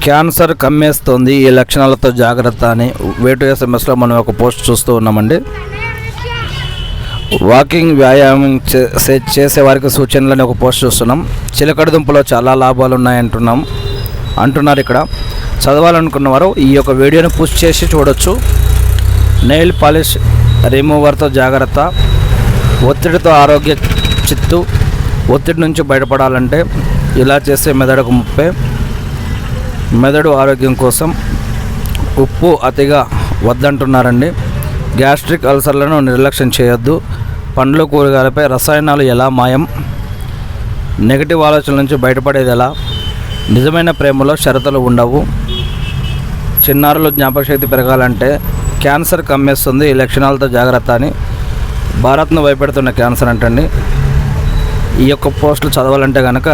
Cancer కమ్మేస్తుంది ఈ లక్షణాలతో జాగ్రత్త అని వేటు ఎస్ఎంఎస్లో మనం ఒక పోస్ట్ చూస్తూ ఉన్నామండి. వాకింగ్ వ్యాయామం చేసే వారికి సూచనలని ఒక పోస్ట్ చూస్తున్నాం. చిలకడ దుంపలో చాలా లాభాలు అంటున్నారు. ఇక్కడ చదవాలనుకున్న వారు ఈ యొక్క వీడియోని పుష్ చేసి చూడొచ్చు. నెయిల్ పాలిష్ రిమూవర్తో జాగ్రత్త, ఒత్తిడితో ఆరోగ్య చిత్తు, ఒత్తిడి నుంచి బయటపడాలంటే ఇలా చేస్తే మెదడుకు ముప్పే. మెదడు ఆరోగ్యం కోసం ఉప్పు అతిగా వద్దంటున్నారండి. గ్యాస్ట్రిక్ అల్సర్లను నిర్లక్ష్యం చేయొద్దు. పండ్లు కూరగాయలపై రసాయనాలు ఎలా మాయం, నెగటివ్ ఆలోచనల నుంచి బయటపడేది ఎలా, నిజమైన ప్రేమలో షరతులు ఉండవు, చిన్నారులు జ్ఞాపకశక్తి పెరగాలంటే క్యాన్సర్ కమ్మేస్తుంది ఈ లక్షణాలతో జాగ్రత్త అని భారత్ను భయపెడుతున్న క్యాన్సర్ అంటండి. ఈ యొక్క పోస్టులు చదవాలంటే కనుక